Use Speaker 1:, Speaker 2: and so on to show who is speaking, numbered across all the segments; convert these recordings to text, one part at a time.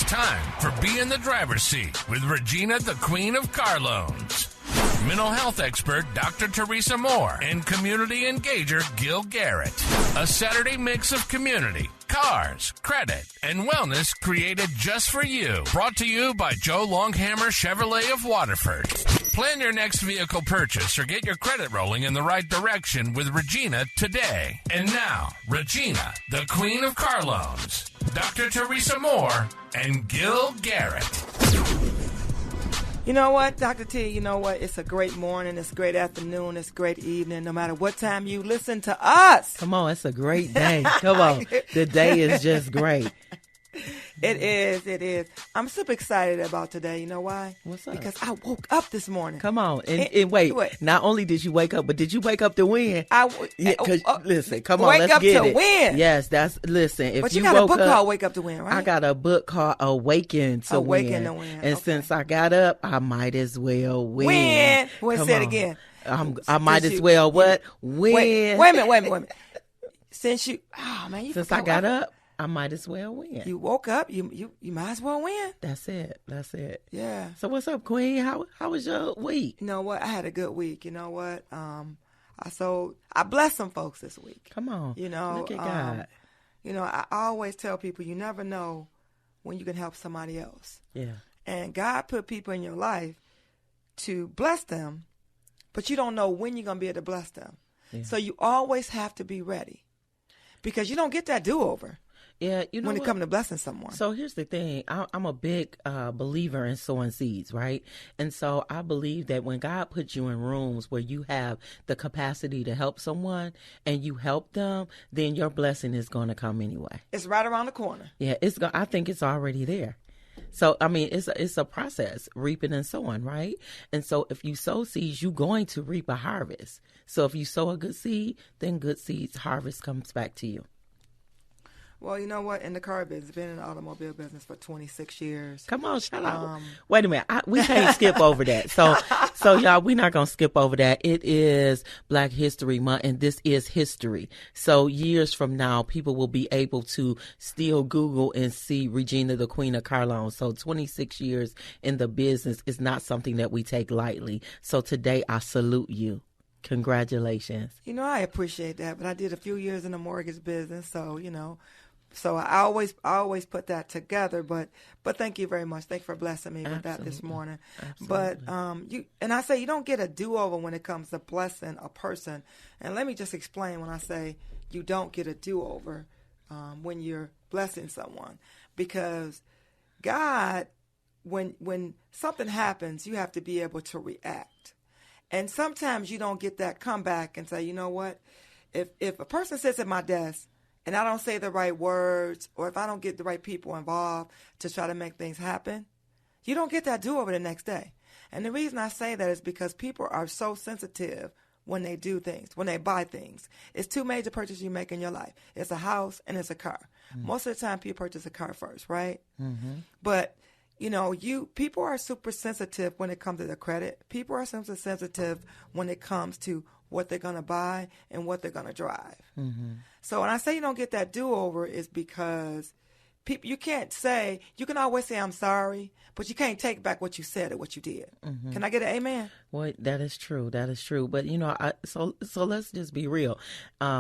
Speaker 1: It's time for Be in the Driver's Seat with Regina, the Queen of Car Loans. Mental health expert Dr. Teresa Moore and community engager Gil Garrett. A Saturday mix of community, cars, credit, and wellness created just for you. Brought to you by Joe Longhammer Chevrolet of Waterford. Plan your next vehicle purchase or get your credit rolling in the right direction with Regina today. And now, Regina, the Queen of Car Loans, Dr. Teresa Moore, and Gil Garrett.
Speaker 2: You know what, Dr. T, you know what? It's a great morning, it's a great afternoon, it's a great evening, no matter what time you listen to us.
Speaker 3: Come on, it's a great day. Come on. The day is just great.
Speaker 2: It is. I'm super excited about today. You know why?
Speaker 3: What's up?
Speaker 2: Because I woke up this morning.
Speaker 3: Come on. And wait, not only did you wake up, but did you wake up to win? Listen, come on, let's get it.
Speaker 2: Wake up to win.
Speaker 3: Yes, listen. If
Speaker 2: but you got a book called Wake Up to Win, right?
Speaker 3: I got a book called Awaken to Win. And since I got up, I might as well win.
Speaker 2: Say it again.
Speaker 3: I might as well what? Win.
Speaker 2: Wait a minute. Since I
Speaker 3: got up, I might as well win.
Speaker 2: You woke up, you might as well win.
Speaker 3: That's it.
Speaker 2: Yeah.
Speaker 3: So what's up, Queen? How was your week?
Speaker 2: You know what? I had a good week. You know what? I blessed some folks this week.
Speaker 3: Come on.
Speaker 2: You know,
Speaker 3: look at God.
Speaker 2: You know, I always tell people you never know when you can help somebody else.
Speaker 3: Yeah.
Speaker 2: And God put people in your life to bless them, but you don't know when you're going to be able to bless them. Yeah. So you always have to be ready because you don't get that do-over.
Speaker 3: Yeah, you know
Speaker 2: when it comes to blessing someone.
Speaker 3: So here's the thing. I'm a big believer in sowing seeds, right? And so I believe that when God puts you in rooms where you have the capacity to help someone and you help them, then your blessing is going to come anyway.
Speaker 2: It's right around the corner.
Speaker 3: Yeah, I think it's already there. So, I mean, it's a process, reaping and sowing, right? And so if you sow seeds, you're going to reap a harvest. So if you sow a good seed, then good seeds harvest comes back to you.
Speaker 2: Well, you know what? In the car business, been in the automobile business for 26 years.
Speaker 3: Come on, shout out. Wait a minute. We can't skip over that. So y'all, we're not going to skip over that. It is Black History Month, and this is history. So years from now, people will be able to still Google and see Regina, the Queen of Car Loans. So 26 years in the business is not something that we take lightly. So today, I salute you. Congratulations.
Speaker 2: You know, I appreciate that, but I did a few years in the mortgage business, so, you know. So I always put that together, but thank you very much. Thank you for blessing me with that this morning.
Speaker 3: Absolutely.
Speaker 2: But I say you don't get a do-over when it comes to blessing a person. And let me just explain when I say you don't get a do-over when you're blessing someone, because God, when something happens, you have to be able to react. And sometimes you don't get that comeback and say, you know what, if a person sits at my desk and I don't say the right words, or if I don't get the right people involved to try to make things happen, you don't get that do-over the next day. And the reason I say that is because people are so sensitive when they do things, when they buy things. It's two major purchases you make in your life. It's a house and it's a car. Mm-hmm. Most of the time people purchase a car first, right? Mm-hmm. But, you know, people are super sensitive when it comes to their credit. People are super sensitive when it comes to what they're going to buy and what they're going to drive. Mm-hmm. So when I say you don't get that do-over is because you can't say, you can always say I'm sorry, but you can't take back what you said or what you did. Mm-hmm. Can I get an amen?
Speaker 3: Well, that is true. But, you know, so let's just be real.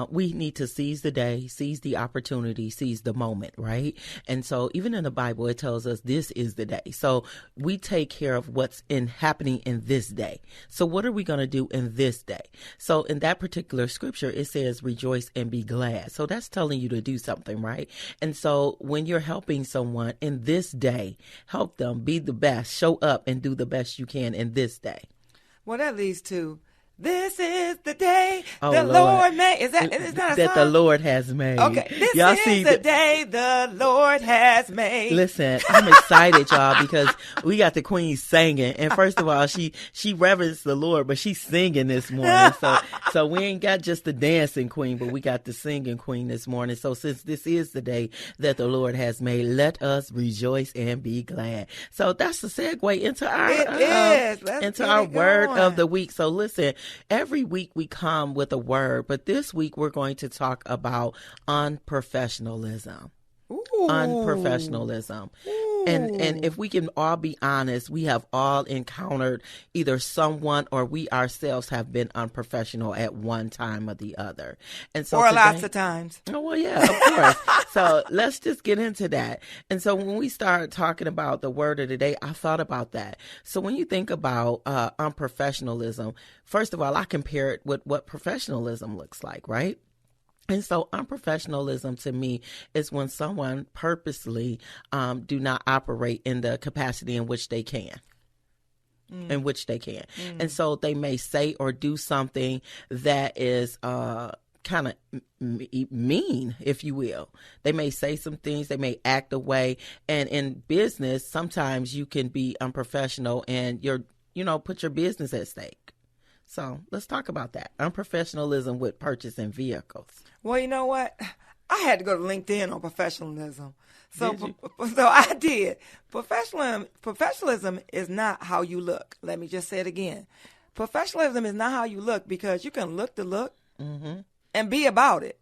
Speaker 3: We need to seize the day, seize the opportunity, seize the moment, right? And so even in the Bible, it tells us this is the day. So we take care of what's happening in this day. So what are we going to do in this day? So in that particular scripture, it says rejoice and be glad. So that's telling you to do something, right? And so when you're helping someone in this day, help them be the best, show up and do the best you can in this day.
Speaker 2: Well, that leads to, this is the day the Lord made. Is that a
Speaker 3: that
Speaker 2: song?
Speaker 3: The Lord has made.
Speaker 2: Okay, this is the day the Lord has made.
Speaker 3: Listen, I'm excited, y'all, because we got the Queen singing. And first of all, she reverenced the Lord, but she's singing this morning. So we ain't got just the dancing Queen, but we got the singing Queen this morning. So since this is the day that the Lord has made, let us rejoice and be glad. So that's the segue into our word of the week. So listen. Every week we come with a word, but this week we're going to talk about unprofessionalism.
Speaker 2: Ooh.
Speaker 3: Unprofessionalism.
Speaker 2: Ooh.
Speaker 3: And if we can all be honest, we have all encountered either someone or we ourselves have been unprofessional at one time or the other. And so
Speaker 2: lots of times.
Speaker 3: Oh, well, yeah, of course. So let's just get into that. And so when we start talking about the word of the day, I thought about that. So when you think about unprofessionalism, first of all, I compare it with what professionalism looks like, right? And so unprofessionalism to me is when someone purposely do not operate in the capacity in which they can. And so they may say or do something that is kind of mean, if you will. They may say some things, they may act a way. And in business, sometimes you can be unprofessional and put your business at stake. So let's talk about that. Unprofessionalism with purchasing vehicles.
Speaker 2: Well, you know what? I had to go to LinkedIn on professionalism. So I did. Professionalism is not how you look. Let me just say it again. Professionalism is not how you look, because you can look the look and be about it.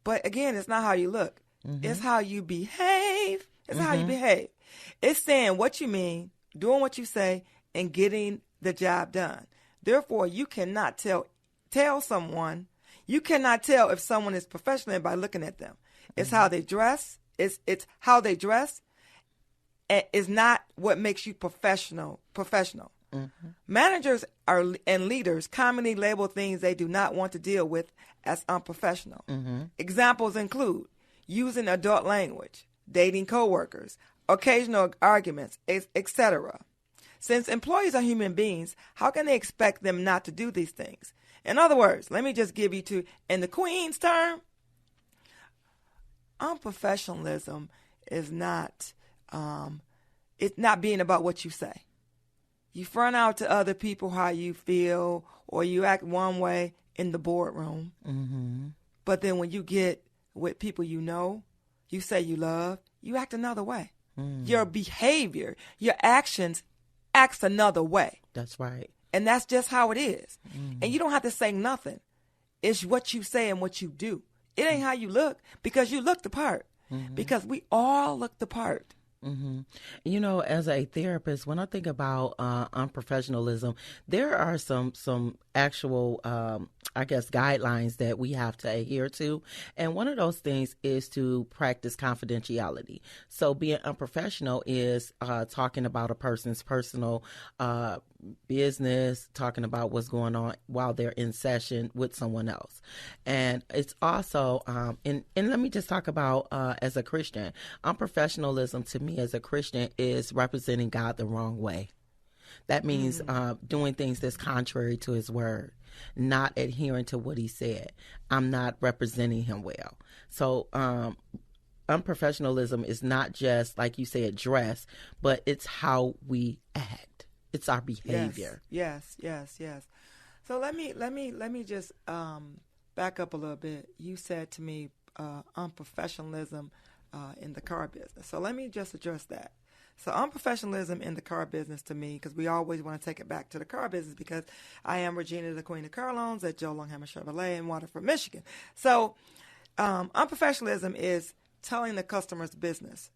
Speaker 2: But again, it's not how you look. It's how you behave. It's how you behave. It's saying what you mean, doing what you say, and getting the job done. Therefore, you cannot tell someone. You cannot tell if someone is professional by looking at them. It's how they dress. It's how they dress. Is not what makes you professional. Managers and leaders commonly label things they do not want to deal with as unprofessional. Examples include using adult language, dating coworkers, occasional arguments, etc. Since employees are human beings, how can they expect them not to do these things? In other words, let me just give you in the Queen's term, unprofessionalism is not, it's not being about what you say. You front out to other people how you feel, or you act one way in the boardroom. But then when you get with people you say you love, you act another way. Your behavior, your actions acts another way.
Speaker 3: That's right.
Speaker 2: And that's just how it is. And you don't have to say nothing. It's what you say and what you do. It ain't how you look, because you look the part. Because we all look the part.
Speaker 3: As a therapist, when I think about unprofessionalism, there are some actual, guidelines that we have to adhere to. And one of those things is to practice confidentiality. So being unprofessional is talking about a person's personal business, talking about what's going on while they're in session with someone else. And it's also, and let me just talk about as a Christian, unprofessionalism to me as a Christian is representing God the wrong way. That means doing things that's contrary to his word, not adhering to what he said. I'm not representing him well. So unprofessionalism is not just, like you said, dress, but it's how we act. It's our behavior.
Speaker 2: Yes. So let me just back up a little bit. You said to me unprofessionalism in the car business. So let me just address that. So unprofessionalism in the car business to me, because we always want to take it back to the car business, because I am Regina, the Queen of Car Loans at Joe Longhammer Chevrolet in Waterford, Michigan. So unprofessionalism is telling the customer's business.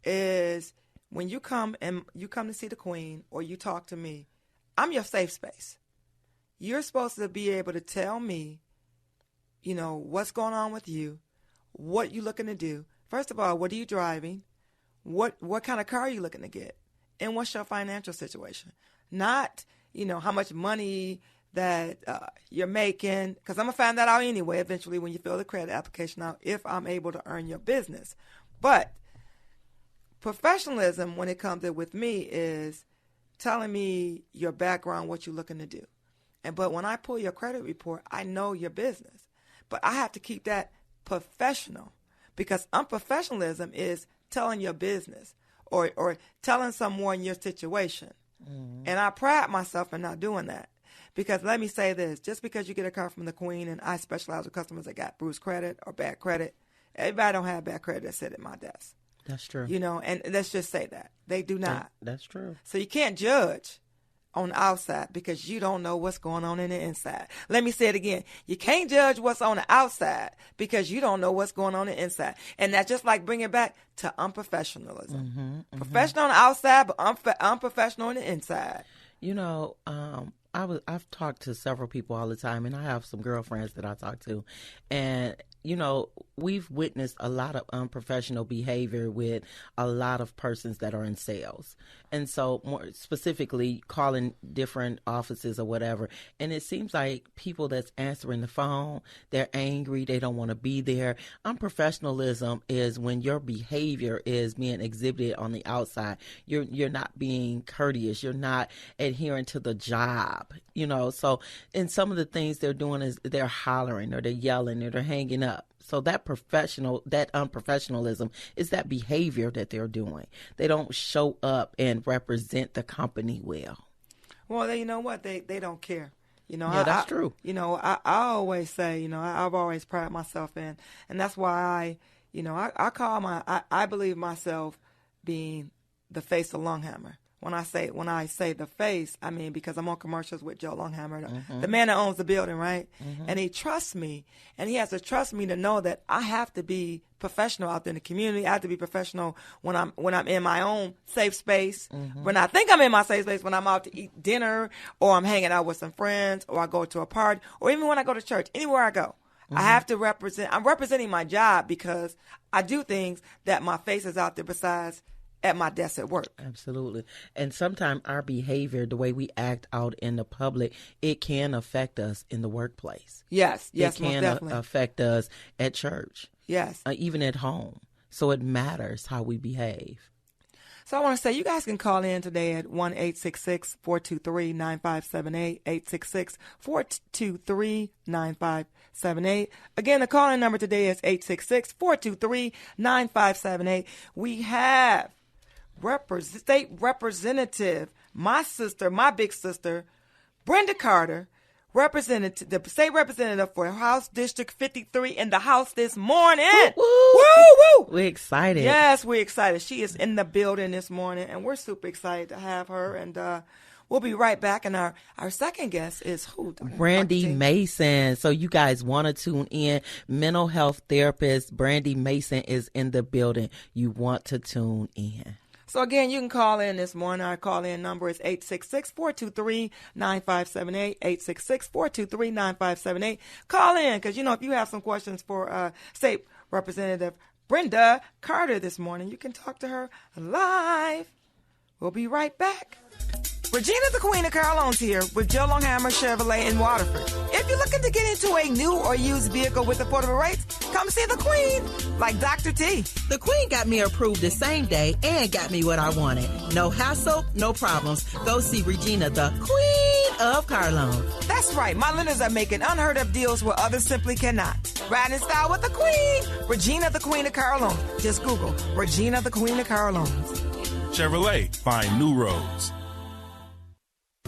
Speaker 2: Is when you come to see the Queen or you talk to me, I'm your safe space. You're supposed to be able to tell me, what's going on with you, what you looking to do. First of all, what are you driving? What kind of car are you looking to get? And what's your financial situation? Not, how much money that you're making, because I'm going to find that out anyway eventually when you fill the credit application out, if I'm able to earn your business. But professionalism, when it comes in with me, is telling me your background, what you're looking to do. But when I pull your credit report, I know your business. But I have to keep that professional, because unprofessionalism is telling your business or telling someone your situation. And I pride myself in not doing that. Because let me say this, just because you get a car from the Queen, and I specialize with customers that got bruised credit or bad credit, everybody don't have bad credit that sit at my desk.
Speaker 3: That's true.
Speaker 2: And let's just say that. They do not.
Speaker 3: That's true.
Speaker 2: So you can't judge on the outside because you don't know what's going on in the inside. Let me say it again. You can't judge what's on the outside because you don't know what's going on in the inside. And that's just like bringing it back to unprofessionalism. Professional on the outside, but unprofessional on the inside.
Speaker 3: You know, I've talked to several people all the time, and I have some girlfriends that I talk to, and you know, we've witnessed a lot of unprofessional behavior with a lot of persons that are in sales. And so more specifically calling different offices or whatever. And it seems like people that's answering the phone, they're angry. They don't want to be there. Unprofessionalism is when your behavior is being exhibited on the outside. You're not being courteous. You're not adhering to the job, you know. So, and some of the things they're doing is they're hollering or they're yelling or they're hanging up. So that unprofessionalism is that behavior that they're doing. They don't show up and represent the company well.
Speaker 2: Well, you know what? They don't care. You know,
Speaker 3: yeah, that's true.
Speaker 2: You know, I always say, you know, I've always prided myself in, and that's why I believe myself being the face of Longhammer. When I say the face, I mean because I'm on commercials with Joe Longhammer, the man that owns the building, right? And he trusts me, and he has to trust me to know that I have to be professional out there in the community. I have to be professional when I'm in my own safe space. When I think I'm in my safe space, when I'm out to eat dinner, or I'm hanging out with some friends, or I go to a party, or even when I go to church, anywhere I go. I have to represent. I'm representing my job because I do things that my face is out there besides at my desk at work.
Speaker 3: Absolutely. And sometimes our behavior, the way we act out in the public, it can affect us in the workplace.
Speaker 2: Yes,
Speaker 3: it can affect us at church.
Speaker 2: Yes.
Speaker 3: Even at home. So it matters how we behave.
Speaker 2: So I want to say you guys can call in today at 1-866-423-9578, 866-423-9578. Again, the call-in number today is 866-423-9578. We have State Representative, my sister, my big sister, Brenda Carter, the state representative for House District 53 in the House this morning.
Speaker 3: Woo, woo. Woo, woo. We're excited.
Speaker 2: Yes, we're excited. She is in the building this morning, and we're super excited to have her. And we'll be right back. And our second guest is who?
Speaker 3: Brandy Mason. So you guys want to tune in. Mental health therapist Brandy Mason is in the building. You want to tune in.
Speaker 2: So, again, you can call in this morning. Our call-in number is 866-423-9578, 866-423-9578. Call in because, you know, if you have some questions for State Representative Brenda Carter this morning, you can talk to her live. We'll be right back. Regina, the Queen of Car Loans here with Joe Longhammer Chevrolet in Waterford. If you're looking to get into a new or used vehicle with affordable rates, come see the Queen, like Dr. T.
Speaker 4: The Queen got me approved the same day and got me what I wanted. No hassle, no problems. Go see Regina, the Queen of Car Loans.
Speaker 2: That's right. My lenders are making unheard of deals where others simply cannot. Ride in style with the Queen. Regina, the Queen of Car Loans. Just Google Regina, the Queen of Car Loans.
Speaker 5: Chevrolet, find new roads.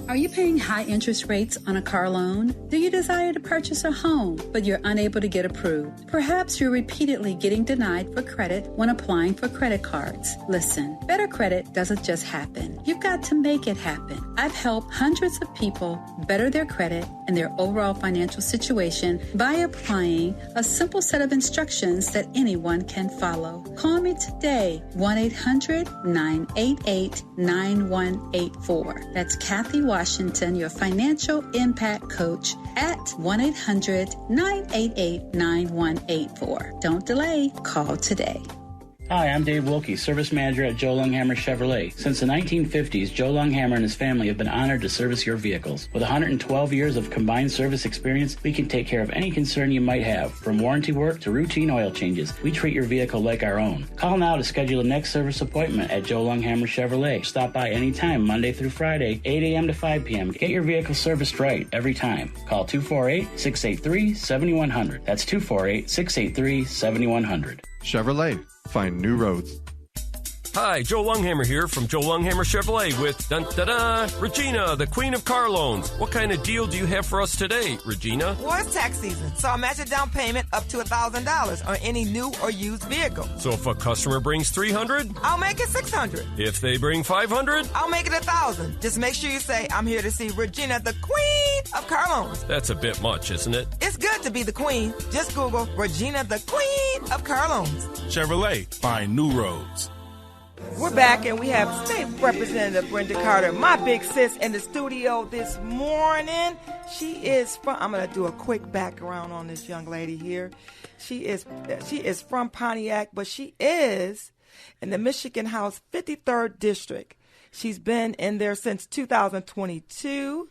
Speaker 6: Are you paying high interest rates on a car loan? Do you desire to purchase a home, but you're unable to get approved? Perhaps you're repeatedly getting denied for credit when applying for credit cards. Listen, better credit doesn't just happen. You've got to make it happen. I've helped hundreds of people better their credit and their overall financial situation by applying a simple set of instructions that anyone can follow. Call me today, 1-800-988-9184. That's Kathy Washington, your financial impact coach, at 1-800-988-9184. Don't delay. Call today.
Speaker 7: Hi, I'm Dave Wilkie, Service Manager at Joe Longhammer Chevrolet. Since the 1950s, Joe Longhammer and his family have been honored to service your vehicles. With 112 years of combined service experience, we can take care of any concern you might have. From warranty work to routine oil changes, we treat your vehicle like our own. Call now to schedule a next service appointment at Joe Longhammer Chevrolet. Stop by anytime, Monday through Friday, 8 a.m. to 5 p.m. Get your vehicle serviced right every time. Call 248-683-7100. That's 248-683-7100.
Speaker 8: Chevrolet, find new roads. Hi, Joe Longhammer here from Joe Longhammer Chevrolet with Regina, the Queen of Car Loans. What kind of deal do you have for us today, Regina?
Speaker 2: Well, it's tax season, so I match a down payment up to $1,000 on any new or used vehicle.
Speaker 8: So if a customer brings $300,
Speaker 2: I'll make it $600.
Speaker 8: if they bring $500,
Speaker 2: I'll make it $1,000. Just make sure you say, I'm here to see Regina, the Queen of Car Loans.
Speaker 8: that's a bit much, isn't it?
Speaker 2: It's good to be the queen. Just Google Regina, the Queen of Car Loans.
Speaker 5: Chevrolet, find new roads.
Speaker 2: We're back, and we have State Representative Brenda Carter, my big sis, in the studio this morning. She is from, I'm going to do a quick background on this young lady here. She is from Pontiac, but she is in the Michigan House 53rd District. She's been in there since 2022.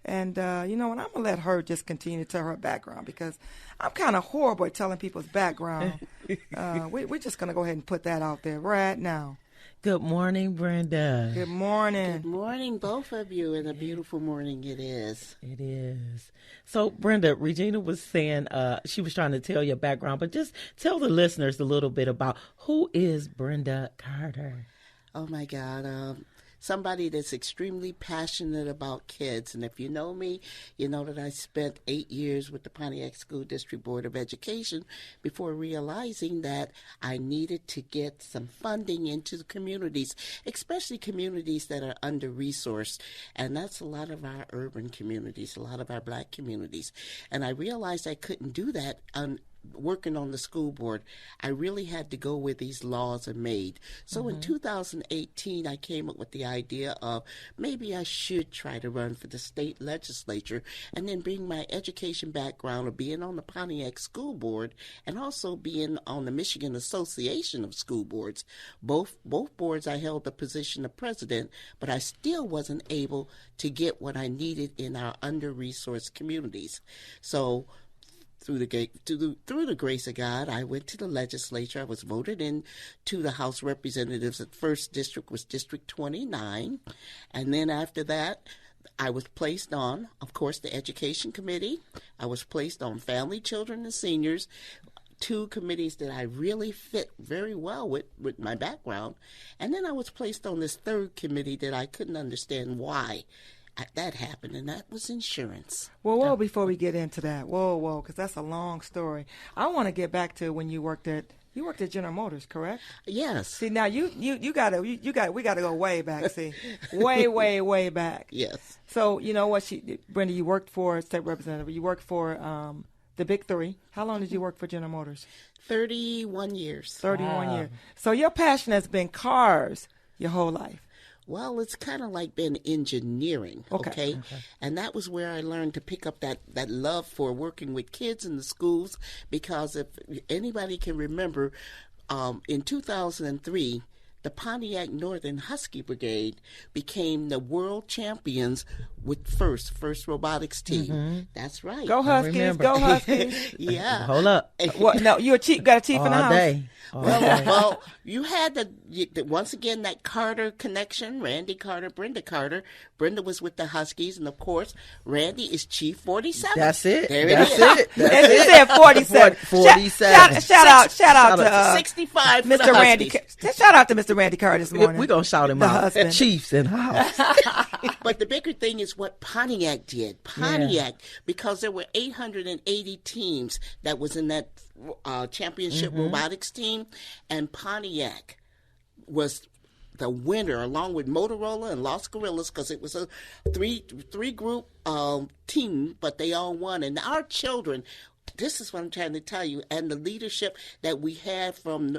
Speaker 2: And you know what? I'm going to let her just continue to tell her background because I'm kind of horrible at telling people's background. We're just going to go ahead and put that out there right now.
Speaker 3: Good morning, Brenda.
Speaker 2: Good morning.
Speaker 9: Good morning, both of you, and a beautiful morning it is.
Speaker 3: It is. So, Brenda, Regina was saying she was trying to tell your background, but just tell the listeners a little bit about who is Brenda Carter.
Speaker 9: Oh, my God. Somebody that's extremely passionate about kids. And if you know me, you know that I spent 8 years with the Pontiac School District Board of Education before realizing that I needed to get some funding into the communities, especially communities that are under-resourced. And that's a lot of our urban communities, a lot of our black communities. And I realized I couldn't do that working on the school board. I really had to go where these laws are made. So in 2018, I came up with the idea of maybe I should try to run for the state legislature and then bring my education background of being on the Pontiac School Board and also being on the Michigan Association of School Boards. Both boards I held the position of president, but I still wasn't able to get what I needed in our under-resourced communities. So through the grace of God, I went to the legislature. I was voted in to the House of Representatives. The first district was District 29. And then after that, I was placed on, of course, the Education Committee. I was placed on Family, Children, and Seniors, two committees that I really fit very well with my background. And then I was placed on this third committee that I couldn't understand why that happened, and that was insurance.
Speaker 2: Whoa, before we get into that, because that's a long story. I want to get back to when you worked at General Motors, correct?
Speaker 9: Yes.
Speaker 2: See, now we got to go way back. See, way back.
Speaker 9: Yes.
Speaker 2: So you know what, Brenda, you worked for State Representative. You worked for the Big Three. How long did you work for General Motors?
Speaker 9: 31 years.
Speaker 2: 31 years. So your passion has been cars your whole life.
Speaker 9: Well, it's kind of like been engineering, okay? And that was where I learned to pick up that love for working with kids in the schools, because if anybody can remember, in 2003, the Pontiac Northern Husky Brigade became the world champions with first robotics team. Mm-hmm. That's right.
Speaker 2: Go Huskies, go Huskies.
Speaker 9: Yeah.
Speaker 3: Hold up.
Speaker 2: What? No, you got a chief in the house.
Speaker 3: Day.
Speaker 9: Well, you had once again that Carter connection, Randy Carter, Brenda Carter. Brenda was with the Huskies, and of course, Randy is Chief 47.
Speaker 3: That's it.
Speaker 9: There
Speaker 3: That's
Speaker 9: it is.
Speaker 3: It. That's
Speaker 2: and you said 47.
Speaker 3: 47.
Speaker 2: Shout out to
Speaker 9: 65
Speaker 2: Mr. Randy. Shout out to Mr. Randy Carter this morning.
Speaker 3: We're going to shout him
Speaker 2: the
Speaker 3: out.
Speaker 2: Husband.
Speaker 3: Chiefs in house.
Speaker 9: But the bigger thing is what Pontiac did. Because there were 880 teams that was in that championship robotics team, and Pontiac was the winner along with Motorola and Los Gorillas, because it was a three group team, but they all won. And our children, this is what I'm trying to tell you, and the leadership that we had from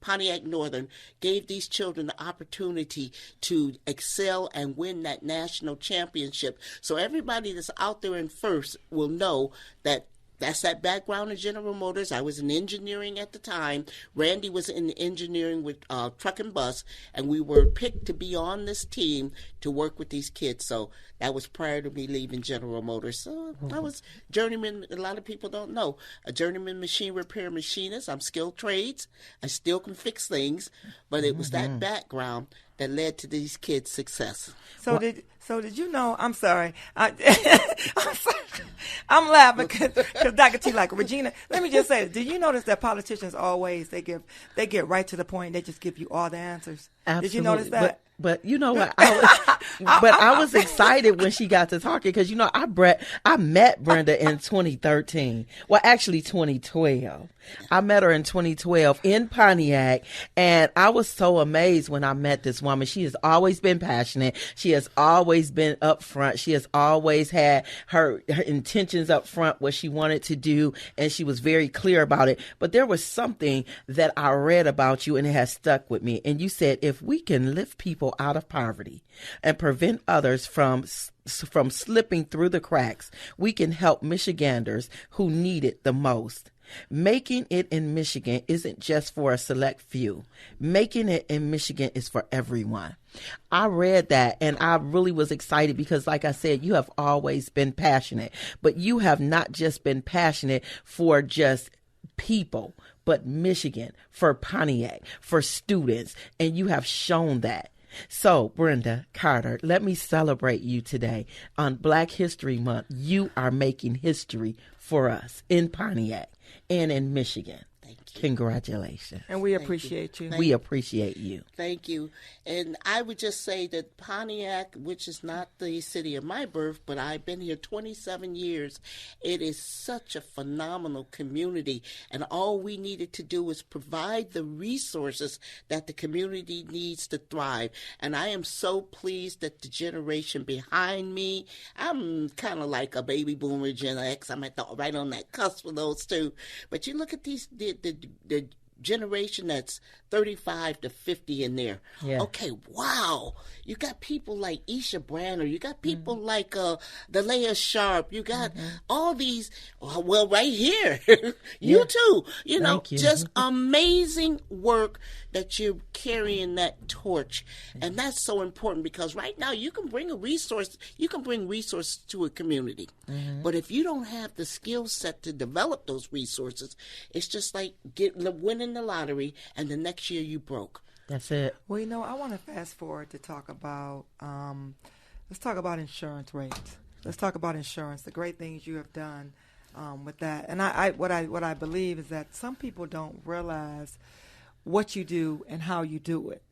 Speaker 9: Pontiac Northern gave these children the opportunity to excel and win that national championship. So everybody that's out there in first will know that that's that background in General Motors. I was in engineering at the time. Randy was in engineering with truck and bus, and we were picked to be on this team to work with these kids. So that was prior to me leaving General Motors. So I was journeyman. A lot of people don't know. A journeyman machine repair machinist. I'm skilled trades. I still can fix things, but it was that background that led to these kids' success.
Speaker 2: So did you know? I'm sorry. I'm sorry. I'm laughing because Dr. T, like Regina. Let me just say, do you notice that politicians always they get right to the point? They just give you all the answers.
Speaker 3: Absolutely.
Speaker 2: Did you notice that?
Speaker 3: But you know what? I was excited when she got to talking because, you know, I met Brenda in 2013. Well, actually 2012. I met her in 2012 in Pontiac, and I was so amazed when I met this woman. She has always been passionate. She has always been upfront. She has always had her intentions up front, what she wanted to do, and she was very clear about it. But there was something that I read about you, and it has stuck with me. And you said, if we can lift people out of poverty and prevent others from slipping through the cracks, we can help Michiganders who need it the most. Making it in Michigan isn't just for a select few. Making it in Michigan is for everyone. I read that and I really was excited because, like I said, you have always been passionate, but you have not just been passionate for just people, but Michigan, for Pontiac, for students, and you have shown that. So, Brenda Carter, let me celebrate you today. On Black History Month, you are making history for us in Pontiac and in Michigan. Thank you. Congratulations.
Speaker 2: And we appreciate you.
Speaker 3: We appreciate you.
Speaker 9: Thank you. And I would just say that Pontiac, which is not the city of my birth, but I've been here 27 years, it is such a phenomenal community. And all we needed to do was provide the resources that the community needs to thrive. And I am so pleased that the generation behind me, I'm kind of like a baby boomer, Gen X. I'm right on that cusp of those two. But you look at these, the generation that's 35 to 50 in there. Yeah. Okay, wow. You got people like Isha Branner. You got people like Delia Sharp. You got all these, well, right here. You too. You know, just amazing work that you're carrying that torch. And that's so important because right now you can bring resources to a community. But if you don't have the skill set to develop those resources, it's just like winning the lottery and the next year you broke.
Speaker 3: That's it.
Speaker 2: Well, you know, I want to fast forward to talk about, let's talk about insurance rates. Let's talk about insurance, the great things you have done with that. And what I believe is that some people don't realize what you do and how you do it.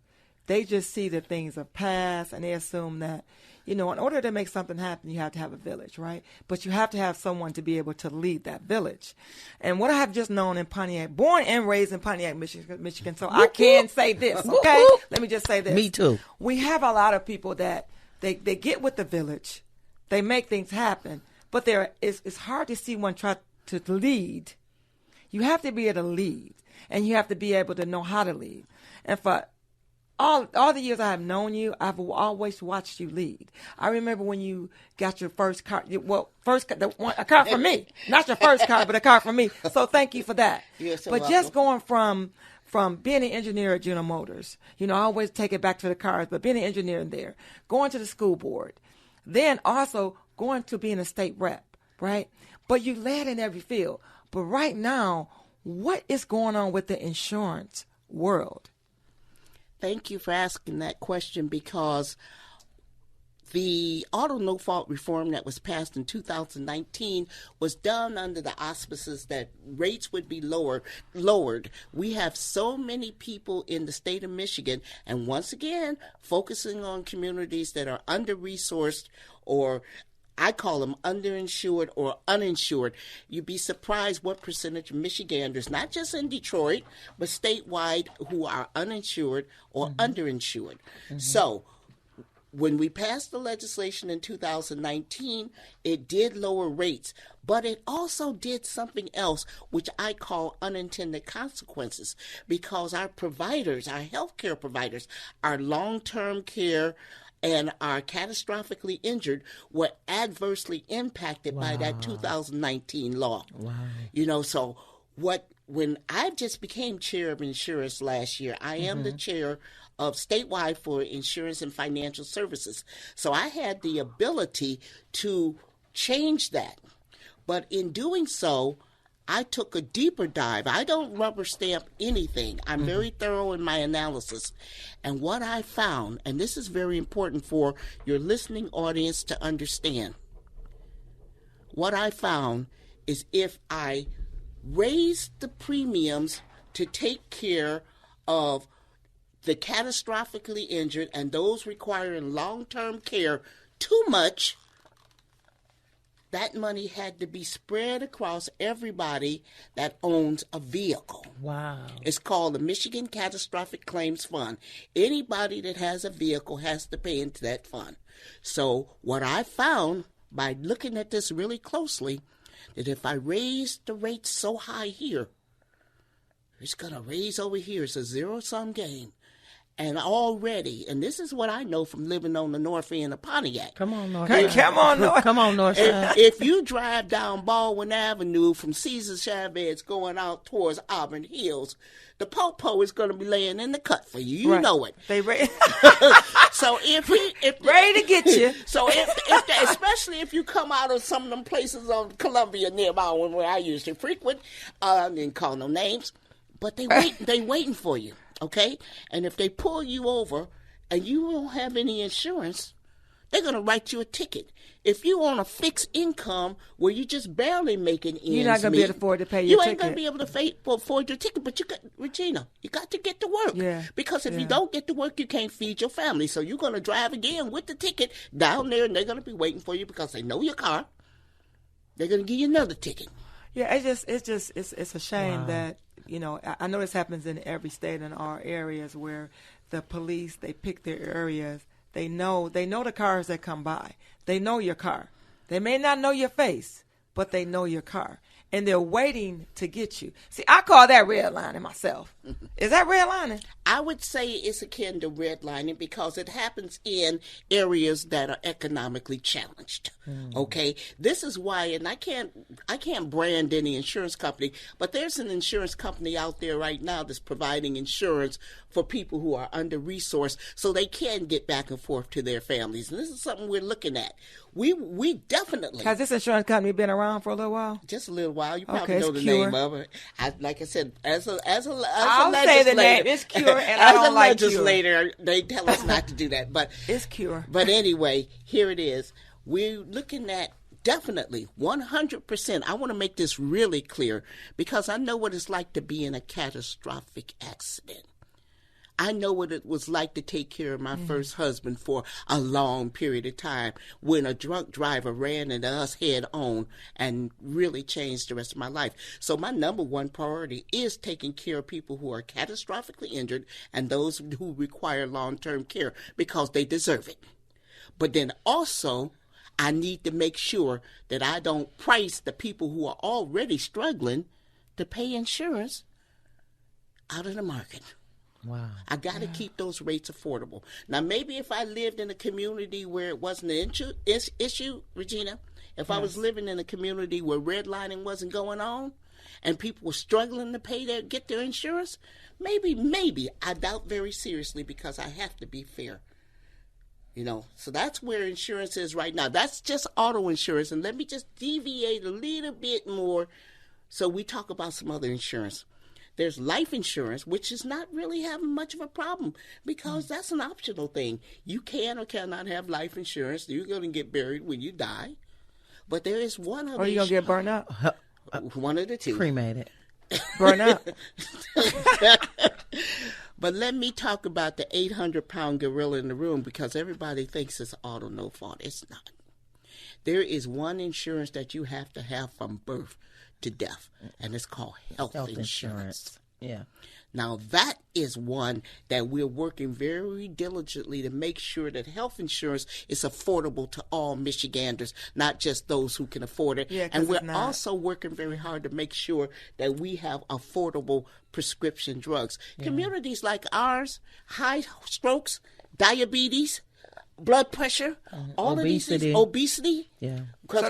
Speaker 2: They just see that things are past and they assume that, you know, in order to make something happen, you have to have a village, right? But you have to have someone to be able to lead that village. And what I have just known in Pontiac, born and raised in Pontiac, Michigan, so I can say this, okay? Let me just say this.
Speaker 3: Me too.
Speaker 2: We have a lot of people that they get with the village, they make things happen, but it's hard to see one try to lead. You have to be able to lead, and you have to be able to know how to lead. And for all the years I have known you, I've always watched you lead. I remember when you got your first car. A car for me, not your first car, but a car for me. So thank you for that.
Speaker 9: You're so
Speaker 2: but
Speaker 9: welcome.
Speaker 2: Just going from being an engineer at General Motors, you know, I always take it back to the cars, but being an engineer in there, going to the school board, then also going to being a state rep, right? But you led in every field. But right now, what is going on with the insurance world?
Speaker 9: Thank you for asking that question because the auto no-fault reform that was passed in 2019 was done under the auspices that rates would be lowered. We have so many people in the state of Michigan, and once again, focusing on communities that are under-resourced or I call them underinsured or uninsured. You'd be surprised what percentage of Michiganders, not just in Detroit, but statewide, who are uninsured or underinsured. So when we passed the legislation in 2019, it did lower rates, but it also did something else, which I call unintended consequences, because our providers, our healthcare providers, our long-term care and are catastrophically injured were adversely impacted by that 2019 law. Wow. You know, so when I just became chair of insurance last year, I am the chair of statewide for insurance and financial services. So I had the ability to change that. But in doing so, I took a deeper dive. I don't rubber stamp anything. I'm very thorough in my analysis. And what I found, and this is very important for your listening audience to understand, what I found is if I raise the premiums to take care of the catastrophically injured and those requiring long-term care too much, that money had to be spread across everybody that owns a vehicle.
Speaker 3: Wow.
Speaker 9: It's called the Michigan Catastrophic Claims Fund. Anybody that has a vehicle has to pay into that fund. So what I found by looking at this really closely, that if I raise the rates so high here, it's going to raise over here. It's a zero-sum game. And already, and this is what I know from living on the north end of Pontiac.
Speaker 3: Come on, North
Speaker 2: Side. Come on, North.
Speaker 3: Come on, North Side.
Speaker 9: If you drive down Baldwin Avenue from Cesar Chavez going out towards Auburn Hills, the po-po is going to be laying in the cut for you. You know it.
Speaker 2: They ready.
Speaker 9: So if
Speaker 2: ready to get you.
Speaker 9: So especially if you come out of some of them places on Columbia nearby where I used to frequent, I didn't call no names, but they waiting for you. Okay? And if they pull you over and you don't have any insurance, they're going to write you a ticket. If you on a fixed income where you're just barely making ends meet,
Speaker 2: you're not going to be able to afford to pay your ticket.
Speaker 9: You ain't going to be able to afford your ticket. But Regina, you got to get to work.
Speaker 2: Yeah.
Speaker 9: Because if you don't get to work, you can't feed your family. So you're going to drive again with the ticket down there, and they're going to be waiting for you because they know your car. They're going to give you another ticket.
Speaker 2: Yeah, it's a shame that, you know, I know this happens in every state in our areas where the police, they pick their areas. They know the cars that come by. They know your car. They may not know your face, but they know your car. And they're waiting to get you. See, I call that redlining myself. Is that redlining?
Speaker 9: I would say it's akin to redlining because it happens in areas that are economically challenged. Okay? This is why, and I can't brand any insurance company, but there's an insurance company out there right now that's providing insurance for people who are under-resourced so they can get back and forth to their families. And this is something we're looking at. We definitely...
Speaker 2: Has this insurance company been around for a little while?
Speaker 9: Just a little while. You probably know the name of it. Like I said, as a
Speaker 2: I'll say the name. It's Cure, and I don't like Cure. As a legislator,
Speaker 9: they tell us not to do that. But
Speaker 2: it's Cure.
Speaker 9: But anyway, here it is. We're looking at definitely 100%. I want to make this really clear because I know what it's like to be in a catastrophic accident. I know what it was like to take care of my first husband for a long period of time when a drunk driver ran into us head on and really changed the rest of my life. So my number one priority is taking care of people who are catastrophically injured and those who require long-term care because they deserve it. But then also, I need to make sure that I don't price the people who are already struggling to pay insurance out of the market.
Speaker 3: Wow.
Speaker 9: I got to keep those rates affordable. Now, maybe if I lived in a community where it wasn't an issue, Regina, if I was living in a community where redlining wasn't going on and people were struggling to get their insurance, maybe, I doubt very seriously because I have to be fair. You know, so that's where insurance is right now. That's just auto insurance. And let me just deviate a little bit more so we talk about some other insurance. There's life insurance, which is not really having much of a problem because that's an optional thing. You can or cannot have life insurance. You're going to get buried when you die. But there is one other.
Speaker 2: Or you're going to get burned up?
Speaker 9: One of the two.
Speaker 3: Cremated.
Speaker 2: Burn up.
Speaker 9: But let me talk about the 800-pound gorilla in the room because everybody thinks it's auto no fault. It's not. There is one insurance that you have to have from birth to death, and it's called health insurance.
Speaker 3: Yeah.
Speaker 9: Now, that is one that we're working very diligently to make sure that health insurance is affordable to all Michiganders, not just those who can afford it.
Speaker 2: Yeah,
Speaker 9: and we're also working very hard to make sure that we have affordable prescription drugs. Yeah. Communities like ours, high strokes, diabetes, blood pressure, all
Speaker 3: obesity.
Speaker 9: Of these things, obesity.
Speaker 3: Yeah.
Speaker 2: So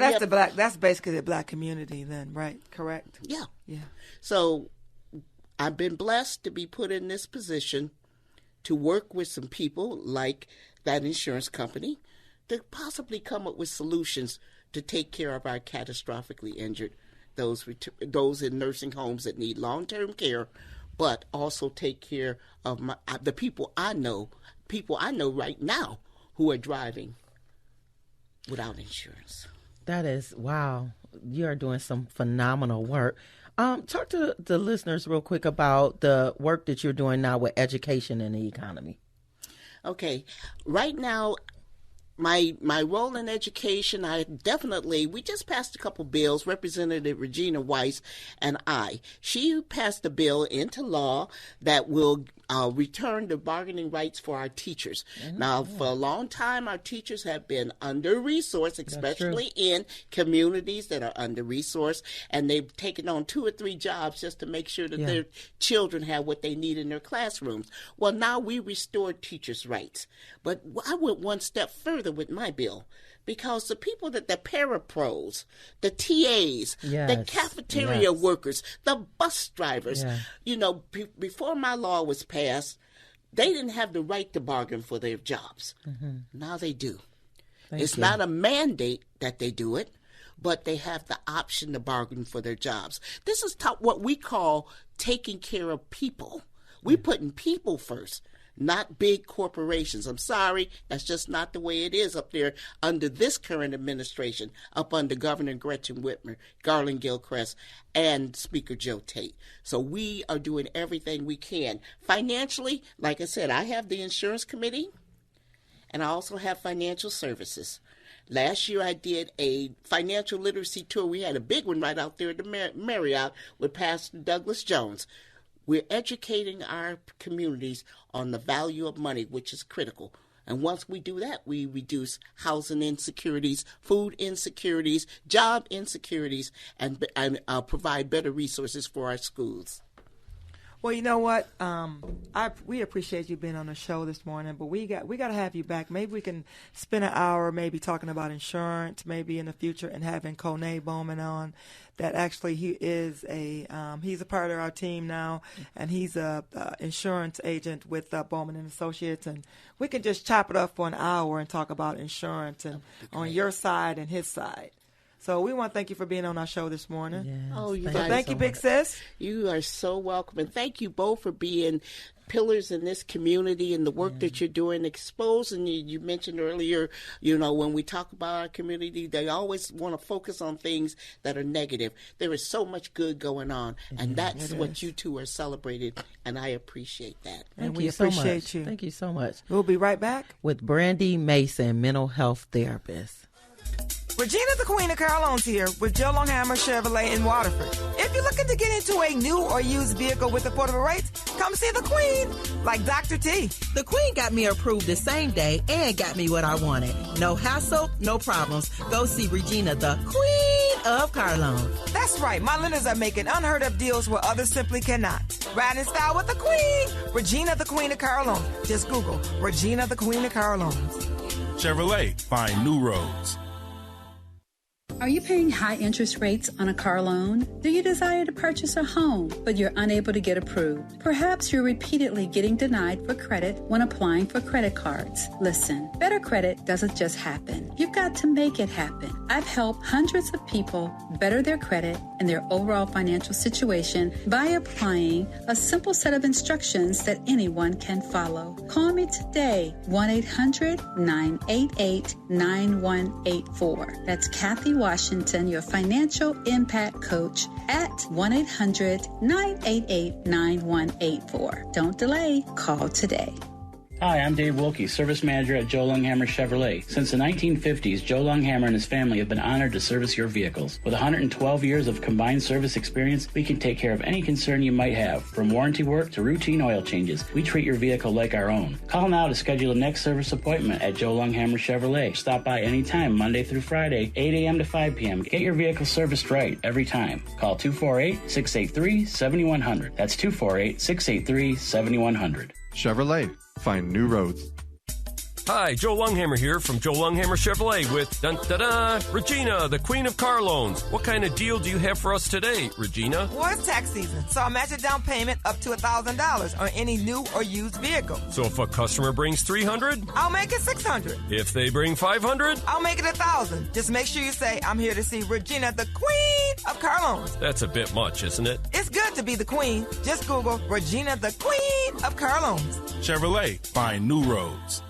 Speaker 2: that's basically the black community then, right? Correct?
Speaker 9: Yeah.
Speaker 2: Yeah.
Speaker 9: So I've been blessed to be put in this position to work with some people like that insurance company to possibly come up with solutions to take care of our catastrophically injured those in nursing homes that need long-term care, but also take care of the people I know right now who are driving without insurance.
Speaker 3: That is, wow. You are doing some phenomenal work. Talk to the listeners real quick about the work that you're doing now with education and the economy.
Speaker 9: Okay. Right now, my role in education, we just passed a couple bills, Representative Regina Weiss and I. She passed a bill into law that will return the bargaining rights for our teachers. Now, for a long time, our teachers have been under-resourced, especially in communities that are under-resourced, and they've taken on 2 or 3 jobs just to make sure that their children have what they need in their classrooms. Well, now we restored teachers' rights. But I went one step further with my bill, because the people the parapros, the TAs, the cafeteria workers, the bus drivers, before my law was passed, they didn't have the right to bargain for their jobs. Now they do. It's not a mandate that they do it, but they have the option to bargain for their jobs. This is what we call taking care of people. We're putting people first, not big corporations. I'm sorry, that's just not the way it is up there under this current administration, up under Governor Gretchen Whitmer, Garland Gilchrist, and Speaker Joe Tate. So we are doing everything we can. Financially, like I said, I have the insurance committee, and I also have financial services. Last year I did a financial literacy tour. We had a big one right out there at the Marriott with Pastor Douglas Jones. We're educating our communities on the value of money, which is critical. And once we do that, we reduce housing insecurities, food insecurities, job insecurities, and provide better resources for our schools.
Speaker 2: Well, you know what? We appreciate you being on the show this morning, but we got to have you back. Maybe we can spend an hour maybe talking about insurance, maybe in the future, and having Kone Bowman on. That actually he's a part of our team now, and he's a insurance agent with Bowman and Associates, and we can just chop it up for an hour and talk about insurance and on your side and his side. So we want to thank you for being on our show this morning.
Speaker 3: Yes,
Speaker 2: thank you, Big Sis.
Speaker 9: You are so welcome, and thank you both for being pillars in this community and the work that you're doing, exposing. You mentioned earlier, when we talk about our community, they always want to focus on things that are negative. There is so much good going on, and that's what you two are celebrating, and I appreciate that.
Speaker 2: And we appreciate you.
Speaker 3: Thank you so much.
Speaker 2: We'll be right back
Speaker 3: with Brandy Mason, mental health therapist.
Speaker 2: Regina, the Queen of Carlones here with Joe Longhammer Chevrolet in Waterford. If you're looking to get into a new or used vehicle with affordable rates, come see the Queen, like Dr. T.
Speaker 4: The Queen got me approved the same day and got me what I wanted. No hassle, no problems. Go see Regina, the Queen of Carlones.
Speaker 2: That's right. My lenders are making unheard of deals where others simply cannot. Ride in style with the Queen. Regina, the Queen of Carlones. Just Google Regina, the Queen of Carlones.
Speaker 5: Chevrolet, find new roads.
Speaker 6: Are you paying high interest rates on a car loan? Do you desire to purchase a home, but you're unable to get approved? Perhaps you're repeatedly getting denied for credit when applying for credit cards. Listen, better credit doesn't just happen. You've got to make it happen. I've helped hundreds of people better their credit and their overall financial situation by applying a simple set of instructions that anyone can follow. Call me today, 1-800-988-9184. That's Kathy Washington, your financial impact coach, at 1-800-988-9184. Don't delay. Call today.
Speaker 7: Hi, I'm Dave Wilkie, Service Manager at Joe Longhammer Chevrolet. Since the 1950s, Joe Longhammer and his family have been honored to service your vehicles. With 112 years of combined service experience, we can take care of any concern you might have. From warranty work to routine oil changes, we treat your vehicle like our own. Call now to schedule a next service appointment at Joe Longhammer Chevrolet. Stop by anytime, Monday through Friday, 8 a.m. to 5 p.m. Get your vehicle serviced right every time. Call 248-683-7100. That's 248-683-7100.
Speaker 10: Chevrolet. Find new roads.
Speaker 8: Hi, Joe Longhammer here from Joe Longhammer Chevrolet with Regina, the Queen of Car Loans. What kind of deal do you have for us today, Regina?
Speaker 2: Well, it's tax season, so I match a down payment up to $1,000 on any new or used vehicle.
Speaker 8: So if a customer brings $300,
Speaker 2: I'll make it $600.
Speaker 8: if they bring $500,
Speaker 2: I'll make it $1,000. Just make sure you say, I'm here to see Regina, the Queen of Car Loans.
Speaker 8: that's a bit much, isn't it?
Speaker 2: It's good to be the queen. Just Google Regina, the Queen of Car Loans.
Speaker 5: Chevrolet, find new roads.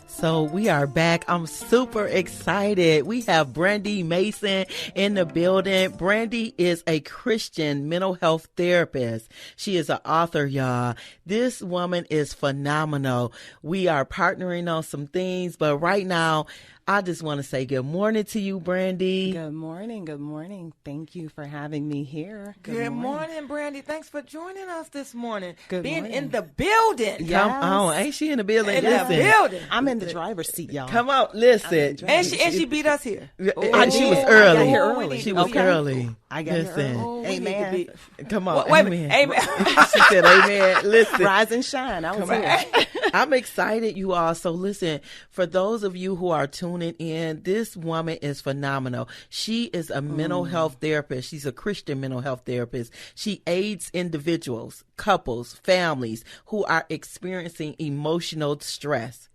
Speaker 3: So we are back. I'm super excited. We have Brandy Mason in the building. Brandy is a Christian mental health therapist. She is an author, y'all. This woman is phenomenal. We are partnering on some things, but right now, I just want to say good morning to you, Brandy.
Speaker 10: Good morning. Good morning. Thank you for having me here.
Speaker 2: Good morning, Brandy. Thanks for joining us this morning.
Speaker 10: Good
Speaker 2: Being
Speaker 10: morning.
Speaker 2: in the building.
Speaker 3: Come on. Ain't she in the building?
Speaker 2: In
Speaker 3: Listen.
Speaker 2: the building.
Speaker 10: I'm in the driver's seat, y'all.
Speaker 3: Come on. Listen.
Speaker 2: And she beat us here.
Speaker 3: She was
Speaker 10: I got
Speaker 3: early.
Speaker 10: here early.
Speaker 3: She was
Speaker 10: Okay.
Speaker 3: early.
Speaker 10: I got here
Speaker 3: Listen.
Speaker 10: early.
Speaker 2: We need to
Speaker 10: Amen.
Speaker 2: be-
Speaker 3: Come on.
Speaker 2: Wait a
Speaker 3: amen.
Speaker 2: minute. Amen.
Speaker 3: She said amen. Listen.
Speaker 10: Rise and shine. I was here.
Speaker 3: I'm excited, you all. So listen, for those of you who are tuning in, this woman is phenomenal. She is a mental health therapist. She's a Christian mental health therapist. She aids individuals, couples, families who are experiencing emotional stress,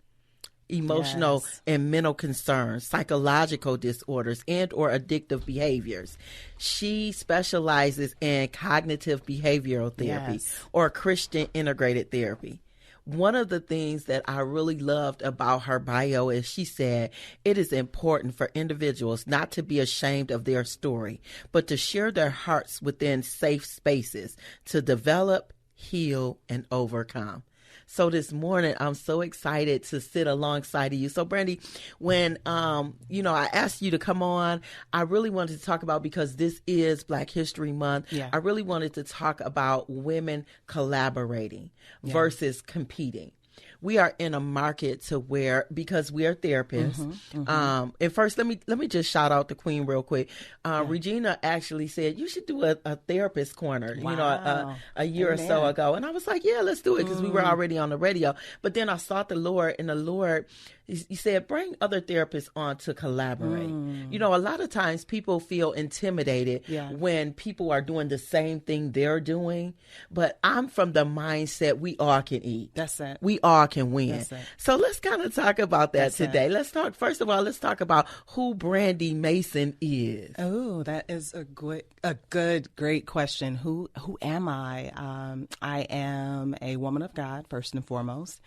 Speaker 3: emotional
Speaker 10: Yes.
Speaker 3: and mental concerns, psychological disorders, and or addictive behaviors. She specializes in cognitive behavioral therapy
Speaker 10: Yes.
Speaker 3: or Christian integrated therapy. One of the things that I really loved about her bio is she said it is important for individuals not to be ashamed of their story, but to share their hearts within safe spaces to develop, heal, and overcome. So this morning, I'm so excited to sit alongside of you. So Brandy, when, I asked you to come on, I really wanted to talk about, because this is Black History Month,
Speaker 10: Yeah.
Speaker 3: I really wanted to talk about women collaborating versus competing. We are in a market to where, because we are therapists, and first let me just shout out the Queen real quick. Regina actually said you should do a therapist corner,
Speaker 10: Wow.
Speaker 3: a year or so
Speaker 10: Amen.
Speaker 3: ago, and I was like, yeah, let's do it, because we were already on the radio. But then I sought the Lord, and the Lord, he said, bring other therapists on to collaborate. A lot of times people feel intimidated
Speaker 10: Yeah.
Speaker 3: when people are doing the same thing they're doing, but I'm from the mindset we all can eat.
Speaker 10: That's it.
Speaker 3: We all can win.
Speaker 10: That's it.
Speaker 3: So let's kind of talk about that
Speaker 10: That's it.
Speaker 3: today. Let's talk, first of all, let's talk about who Brandy Mason is.
Speaker 10: Oh, that is a great question. Who am I? I am a woman of God, first and foremost.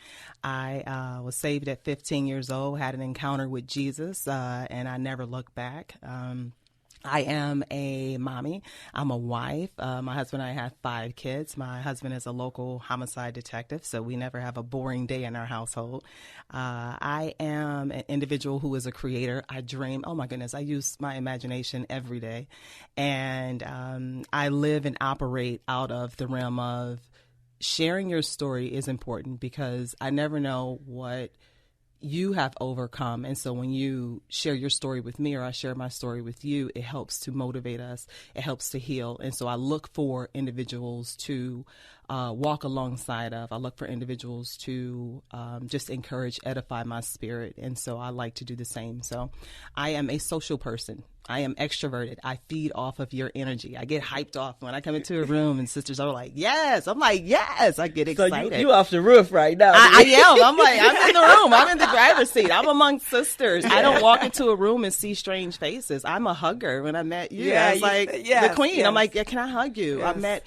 Speaker 10: I was saved at 15 years old, had an encounter with Jesus, and I never looked back. I am a mommy. I'm a wife. My husband and I have 5 kids. My husband is a local homicide detective, so we never have a boring day in our household. I am an individual who is a creator. I dream. Oh, my goodness. I use my imagination every day. And I live and operate out of the realm of sharing your story is important, because I never know what you have overcome. And so when you share your story with me, or I share my story with you, it helps to motivate us. It helps to heal. And so I look for individuals to walk alongside of. I look for individuals to just encourage, edify my spirit. And so I like to do the same. So I am a social person. I am extroverted. I feed off of your energy. I get hyped off when I come into a room and sisters are like, yes. I'm like, yes. I get excited.
Speaker 3: So you off the roof right now.
Speaker 10: I am. I'm like, I'm in the room. I'm in the driver's seat. I'm among sisters. I don't walk into a room and see strange faces. I'm a hugger. When I met you, I was like, the queen.
Speaker 2: Yes.
Speaker 10: I'm like, yeah, can I hug you?
Speaker 2: Yes.
Speaker 10: I met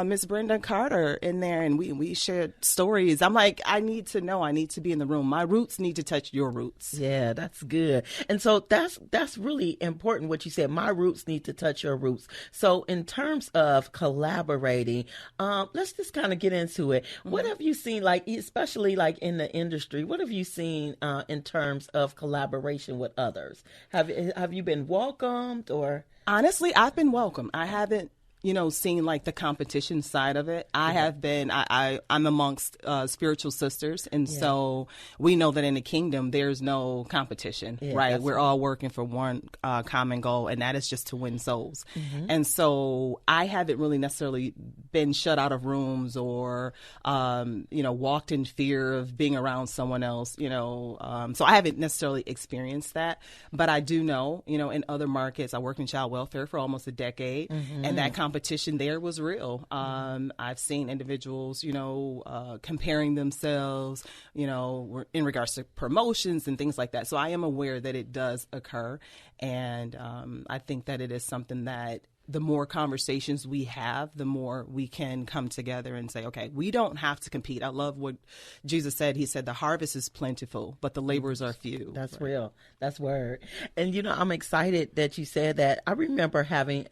Speaker 10: Miss Brenda Carter in there, and we shared stories. I'm like, I need to know. I need to be in the room. My roots need to touch your roots.
Speaker 3: Yeah, that's good. And so that's really important what you said. My roots need to touch your roots. So in terms of collaborating, let's just kind of get into it. What have you seen, like, especially like in the industry, what have you seen in terms of collaboration with others? Have you been welcomed, or?
Speaker 10: Honestly, I've been welcome. I haven't seeing like the competition side of it. I have been, I'm amongst spiritual sisters. And so we know that in the kingdom, there's no competition, right? We're all working for one common goal, and that is just to win souls. And so I haven't really necessarily been shut out of rooms or, walked in fear of being around someone else, so I haven't necessarily experienced that. But I do know, in other markets, I worked in child welfare for almost a decade, and that competition there was real. I've seen individuals, comparing themselves, in regards to promotions and things like that. So I am aware that it does occur. And I think that it is something that the more conversations we have, the more we can come together and say, okay, we don't have to compete. I love what Jesus said. He said, the harvest is plentiful, but the laborers are few.
Speaker 3: That's real. That's word. And, I'm excited that you said that. I remember having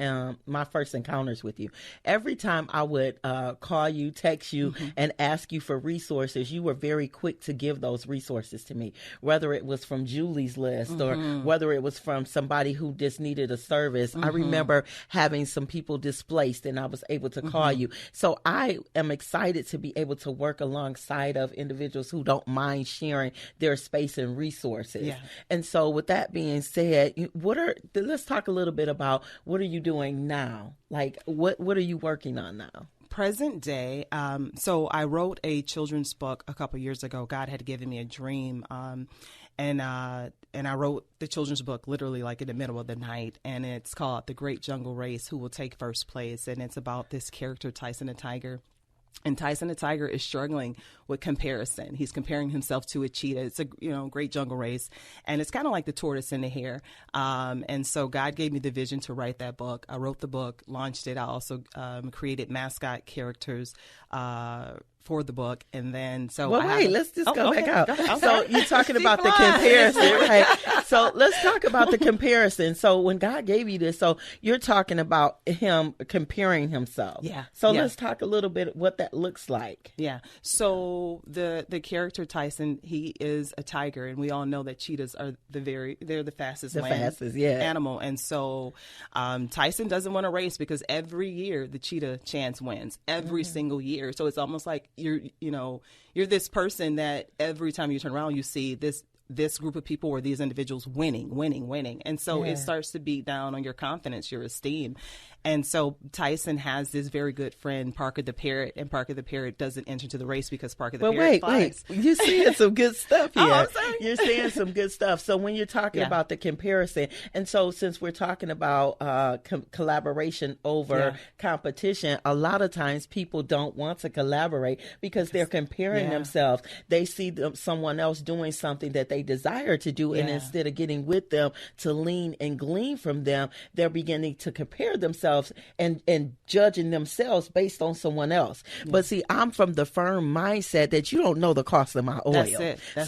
Speaker 3: my first encounters with you. Every time I would call you, text you, and ask you for resources, you were very quick to give those resources to me, whether it was from Julie's list or whether it was from somebody who just needed a service. I remember having some people displaced, and I was able to call you. So I am excited to be able to work alongside of individuals who don't mind sharing their space and resources. Yeah. And so with that being said, let's talk a little bit about what are you doing now? Like what are you working on now?
Speaker 10: Present day. So I wrote a children's book a couple years ago. God had given me a dream. And I wrote the children's book literally like in the middle of the night, and it's called The Great Jungle Race, Who Will Take First Place. And it's about this character, Tyson the Tiger. And Tyson the Tiger is struggling with comparison. He's comparing himself to a cheetah. It's a great jungle race, and it's kind of like the tortoise and the hare. And so God gave me the vision to write that book. I wrote the book, launched it. I also created mascot characters for the book, and then
Speaker 3: let's just go back out. So you're talking about the comparison, right? So let's talk about the comparison. So when God gave you this, so you're talking about him comparing himself. Yeah. So let's talk a little bit what that looks like.
Speaker 10: Yeah. So the character Tyson, he is a tiger, and we all know that cheetahs are they're the fastest animal, and so Tyson doesn't want to race because every year the cheetah chance wins every single year. So it's almost like you're this person that every time you turn around, you see this group of people or these individuals winning. And so it starts to beat down on your confidence, your esteem. And so Tyson has this very good friend, Parker the Parrot, and Parker the Parrot doesn't enter into the race because Parker the Parrot flies.
Speaker 3: Wait. You're saying some good stuff here. I'm sorry. You're saying some good stuff. So when you're talking about the comparison, and so since we're talking about collaboration over competition, a lot of times people don't want to collaborate because they're comparing themselves. They see someone else doing something that they desire to do, and instead of getting with them to lean and glean from them, they're beginning to compare themselves and judging themselves based on someone else. But see, I'm from the firm mindset that you don't know the cost of my oil. That's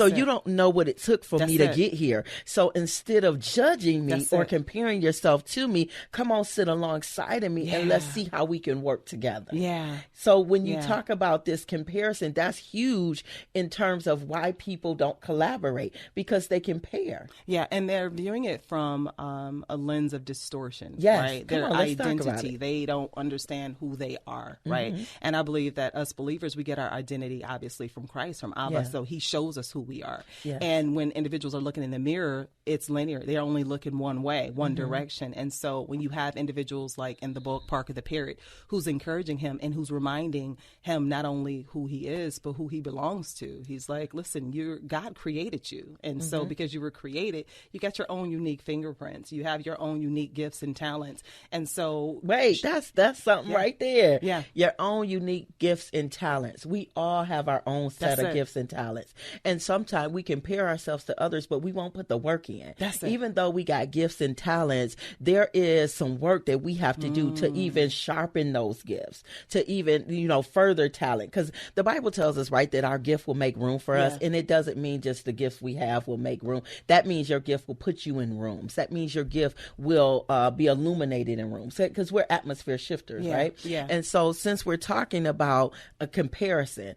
Speaker 3: it. You don't know what it took for me to get here. So instead of judging me or comparing yourself to me, come on, sit alongside of me and let's see how we can work together. Yeah. So when you talk about this comparison, that's huge in terms of why people don't collaborate, because they compare.
Speaker 10: Yeah, and they're viewing it from a lens of distortion. Yes. Right? Their identity. They don't understand who they are, right? And I believe that us believers, we get our identity obviously from Christ, from Abba. So he shows us who we are. Yes. And when individuals are looking in the mirror, it's linear. They're only looking one way, one direction. And so when you have individuals like in the book Parker the Parrot, who's encouraging him and who's reminding him not only who he is, but who he belongs to. He's like, listen, God created you. And so because you were created, you got your own unique fingerprints. You have your own unique gifts and talents. And so
Speaker 3: that's something right there. Yeah. Your own unique gifts and talents. We all have our own set of gifts and talents. And sometimes we compare ourselves to others, but we won't put the work in. Even though we got gifts and talents, there is some work that we have to do to even sharpen those gifts, to even, further talent. Because the Bible tells us, right, that our gift will make room for us. And it doesn't mean just the gifts we have will make room. That means your gift will put you in rooms. That means your gift will be illuminated in rooms. Because we're atmosphere shifters, right? Yeah. And so since we're talking about a comparison,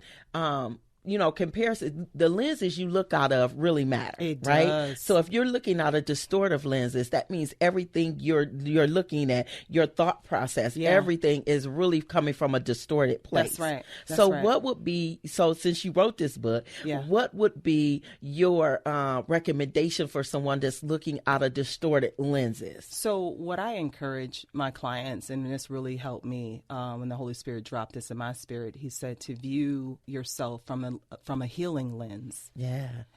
Speaker 3: comparison, the lenses you look out of really matter,
Speaker 10: It
Speaker 3: right?
Speaker 10: does.
Speaker 3: So if you're looking out of distortive lenses, that means everything you're looking at, your thought process, everything is really coming from a distorted place.
Speaker 10: That's right.
Speaker 3: What would be, since you wrote this book, what would be your recommendation for someone that's looking out of distorted lenses?
Speaker 10: So what I encourage my clients, and this really helped me when the Holy Spirit dropped this in my spirit, he said to view yourself from a healing lens,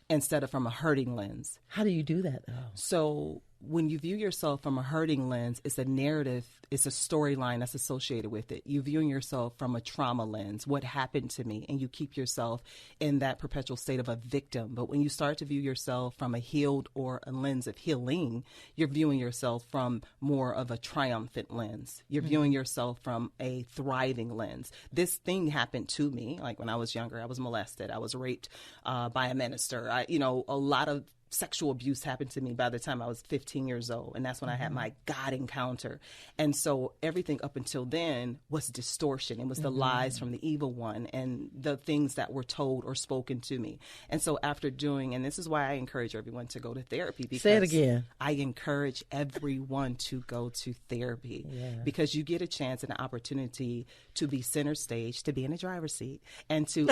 Speaker 10: instead of from a hurting lens.
Speaker 3: How do you do that, though?
Speaker 10: So when you view yourself from a hurting lens, it's a narrative, it's a storyline that's associated with it. You're viewing yourself from a trauma lens, what happened to me, and you keep yourself in that perpetual state of a victim. But when you start to view yourself from a healed or a lens of healing, you're viewing yourself from more of a triumphant lens. You're viewing yourself from a thriving lens. This thing happened to me, like when I was younger. I was molested. I was raped by a minister. A lot of sexual abuse happened to me by the time I was 15 years old. And that's when I had my God encounter. And so everything up until then was distortion. It was the lies from the evil one and the things that were told or spoken to me. And so after doing, and this is why I encourage everyone to go to therapy. Because
Speaker 3: say it again.
Speaker 10: I encourage everyone to go to therapy because you get a chance and an opportunity to be center stage, to be in the driver's seat, and to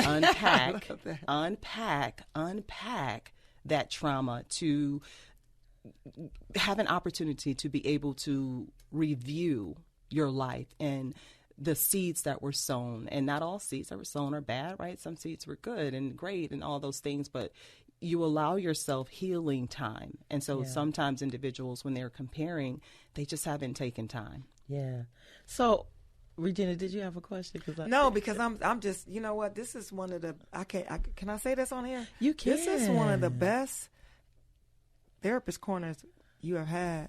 Speaker 10: unpack that trauma, to have an opportunity to be able to review your life and the seeds that were sown. And not all seeds that were sown are bad, right? Some seeds were good and great and all those things, but you allow yourself healing time. And so sometimes individuals, when they're comparing, they just haven't taken time.
Speaker 3: Yeah. So Regina, did you have a question?
Speaker 2: No, because I'm just, you know what? This is one of the, can I say this on here?
Speaker 3: You can.
Speaker 2: This is one of the best therapist corners you have had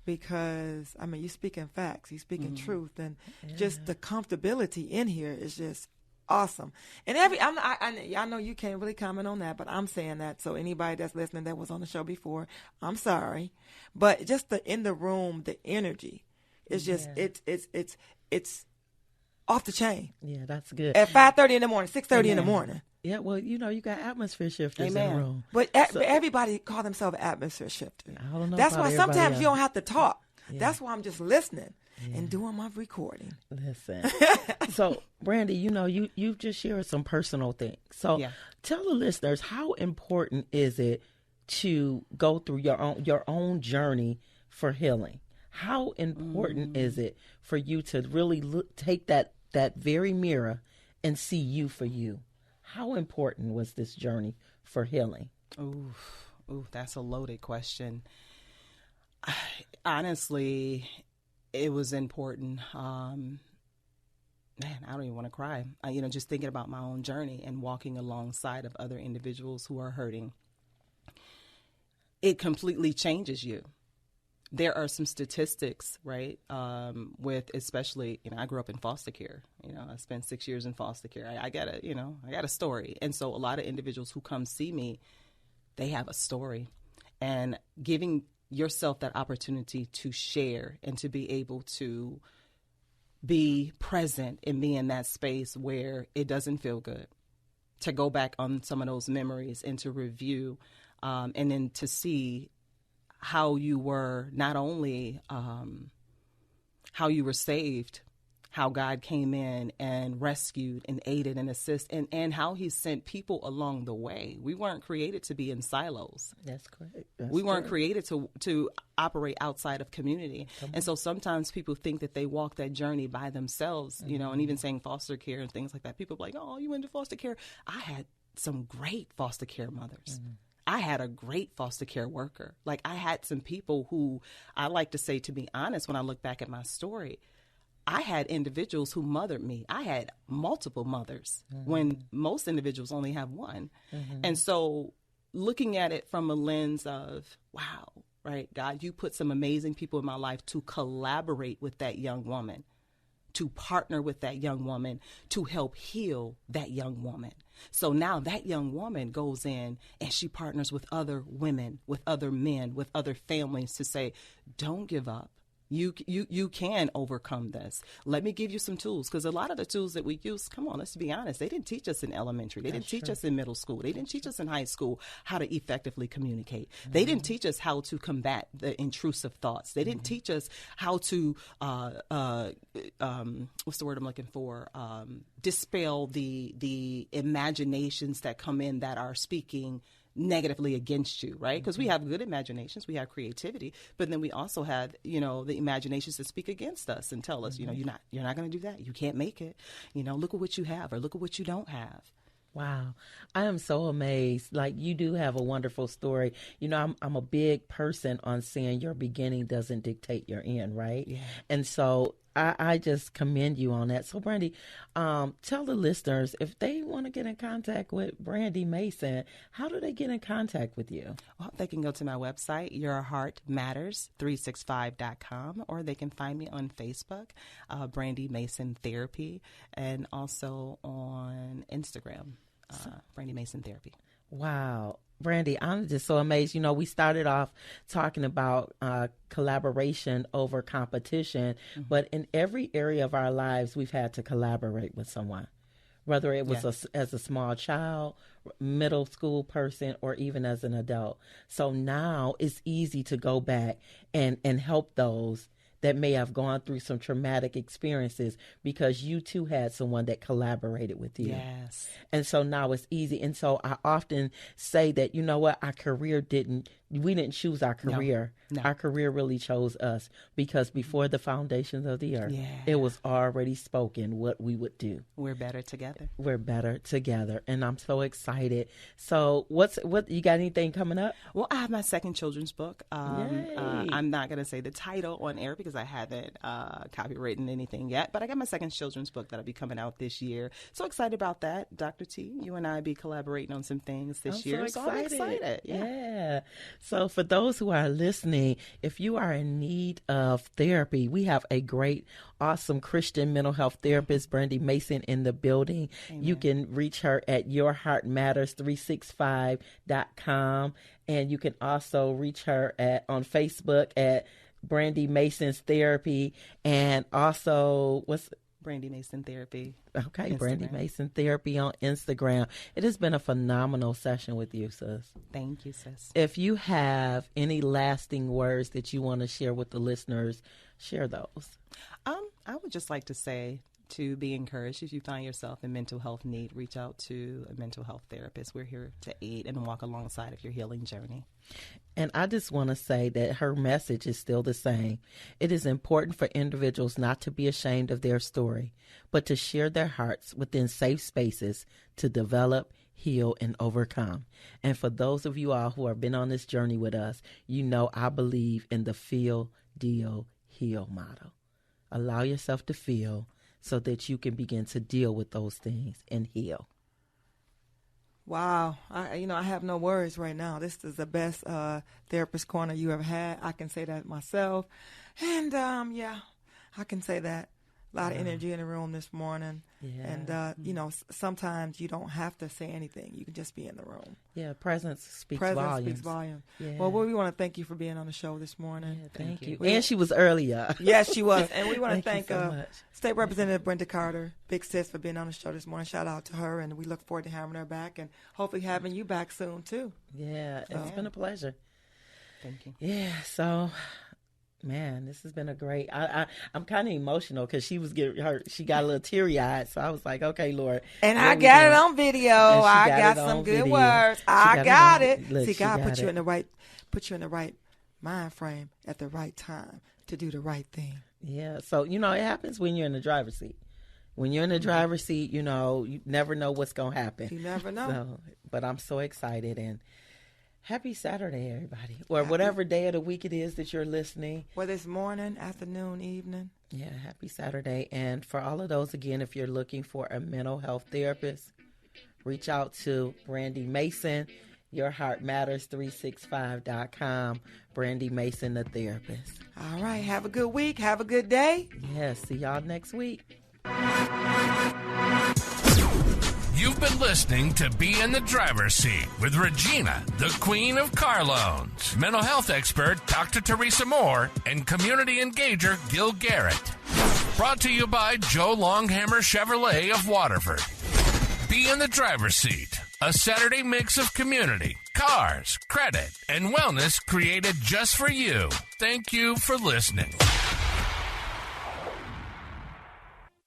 Speaker 2: because, you're speaking facts, you're speaking truth, and just the comfortability in here is just awesome. And I know you can't really comment on that, but I'm saying that. So anybody that's listening that was on the show before, I'm sorry. But just in the room, the energy is just, it's off the chain.
Speaker 3: Yeah, that's good.
Speaker 2: At 5:30 in the morning, 6:30 in the morning.
Speaker 3: Yeah, well, you got atmosphere shifters in the room.
Speaker 2: But everybody call themselves atmosphere shifters.
Speaker 3: I don't know.
Speaker 2: That's why sometimes you don't have to talk. Yeah. That's why I'm just listening and doing my recording.
Speaker 3: Listen. So, Brandy, you've just shared some personal things. So tell the listeners, how important is it to go through your own journey for healing? How important is it for you to really take that very mirror and see you for you? How important was this journey for healing?
Speaker 10: Ooh, that's a loaded question. Honestly, it was important. Man, I don't even want to cry. Just thinking about my own journey and walking alongside of other individuals who are hurting. It completely changes you. There are some statistics, right, with especially, I grew up in foster care. I spent 6 years in foster care. I got a story. And so a lot of individuals who come see me, they have a story. And giving yourself that opportunity to share and to be able to be present and be in that space where it doesn't feel good, to go back on some of those memories and to review and then to see how you were not only how you were saved, how God came in and rescued and aided and assisted, and how he sent people along the way. We weren't created to be in silos.
Speaker 3: That's correct.
Speaker 10: We weren't created to operate outside of community. And so sometimes people think that they walk that journey by themselves, and even saying foster care and things like that. People are like, oh, you went to foster care. I had some great foster care mothers. I had a great foster care worker. Like, I had some people who, I like to say, to be honest, when I look back at my story, I had individuals who mothered me. I had multiple mothers when most individuals only have one. And so looking at it from a lens of, wow, right, God, you put some amazing people in my life to collaborate with that young woman, to partner with that young woman, to help heal that young woman. So now that young woman goes in and she partners with other women, with other men, with other families to say, don't give up. You can overcome this. Let me give you some tools, because a lot of the tools that we use, come on, let's be honest, they didn't teach us in elementary. They didn't teach us in middle school. They didn't teach us in high school how to effectively communicate. They didn't teach us how to combat the intrusive thoughts. They didn't teach us how to, what's the word I'm looking for? Dispel the imaginations that come in that are speaking negatively against you, right? Because we have good imaginations, we have creativity, but then we also have, the imaginations that speak against us and tell us, you're not going to do that. You can't make it. Look at what you have, or look at what you don't have.
Speaker 3: Wow. I am so amazed. Like, you do have a wonderful story. I'm a big person on saying your beginning doesn't dictate your end, right? Yeah. And so I just commend you on that. So, Brandy, tell the listeners, if they want to get in contact with Brandy Mason, how do they get in contact with you?
Speaker 10: Well, they can go to my website, yourheartmatters365.com, or they can find me on Facebook, Brandy Mason Therapy, and also on Instagram, Brandy Mason Therapy.
Speaker 3: Wow. Brandy, I'm just so amazed. We started off talking about collaboration over competition, but in every area of our lives, we've had to collaborate with someone, whether it was as a small child, middle school person, or even as an adult. So now it's easy to go back and help those that may have gone through some traumatic experiences, because you too had someone that collaborated with you.
Speaker 10: Yes.
Speaker 3: And so now it's easy. And so I often say that, our career we didn't choose our career. No. Our career really chose us, because before the foundations of the earth, it was already spoken what we would do.
Speaker 10: We're better together.
Speaker 3: We're better together. And I'm so excited. So what you got anything coming up?
Speaker 10: Well, I have my second children's book. I'm not going to say the title on air because I haven't copywritten anything yet, but I got my second children's book that'll be coming out this year. So excited about that. Dr. T, you and I be collaborating on some things this year.
Speaker 3: So
Speaker 10: I'm excited.
Speaker 3: Yeah. So for those who are listening, if you are in need of therapy, we have a great, awesome Christian mental health therapist, Brandy Mason, in the building. Amen. You can reach her at yourheartmatters365.com. And you can also reach her on Facebook at Brandy Mason's Therapy, and also
Speaker 10: Brandy Mason Therapy.
Speaker 3: Okay,
Speaker 10: Instagram.
Speaker 3: Brandy Mason Therapy on Instagram. It has been a phenomenal session with you, sis.
Speaker 10: Thank you, sis.
Speaker 3: If you have any lasting words that you want to share with the listeners, share those.
Speaker 10: I would just like to say to be encouraged. If you find yourself in mental health need, reach out to a mental health therapist. We're here to aid and walk alongside of your healing journey.
Speaker 3: And I just want to say that her message is still the same. It is important for individuals not to be ashamed of their story, but to share their hearts within safe spaces to develop, heal, and overcome. And for those of you all who have been on this journey with us, I believe in the feel, deal, heal model. Allow yourself to feel so that you can begin to deal with those things and heal.
Speaker 2: Wow. I have no words right now. This is the best therapist corner you ever had. I can say that myself. And, I can say that. A lot of energy in the room this morning. Yeah. And, sometimes you don't have to say anything. You can just be in the room.
Speaker 3: Yeah, presence speaks volumes.
Speaker 2: Yeah. Well, we want to thank you for being on the show this morning.
Speaker 3: Yeah, thank you. And she was earlier.
Speaker 2: Yes, she was. And we want to thank
Speaker 3: so
Speaker 2: State Representative Brenda Carter, big sis, for being on the show this morning. Shout out to her, and we look forward to having her back and hopefully having you back soon, too.
Speaker 3: Yeah, it's been a pleasure.
Speaker 10: Thank you.
Speaker 3: Yeah, so... Man, this has been a great. I'm kind of emotional because she was getting hurt. She got a little teary eyed, so I was like, "Okay, Lord."
Speaker 2: And I got it on video. I got some good words. I got it. See, God put you in the right mind frame at the right time to do the right thing.
Speaker 3: Yeah. So it happens when you're in the driver's seat. When you're in the driver's seat, you never know what's gonna happen.
Speaker 2: You never know.
Speaker 3: So, but I'm so excited and. Happy Saturday, everybody. Or whatever day of the week it is that you're listening.
Speaker 2: Whether it's morning, afternoon, evening.
Speaker 3: Yeah, happy Saturday. And for all of those, again, if you're looking for a mental health therapist, reach out to Brandy Mason, yourheartmatters365.com, Brandy Mason, the therapist.
Speaker 2: All right. Have a good week. Have a good day.
Speaker 3: Yeah, see y'all next week.
Speaker 1: You've been listening to Be in the Driver's Seat with Regina, the Queen of Car Loans, mental health expert Dr. Teresa Moore, and community engager Gil Garrett. Brought to you by Joe Longhammer Chevrolet of Waterford. Be in the Driver's Seat, a Saturday mix of community, cars, credit, and wellness created just for you. Thank you for listening.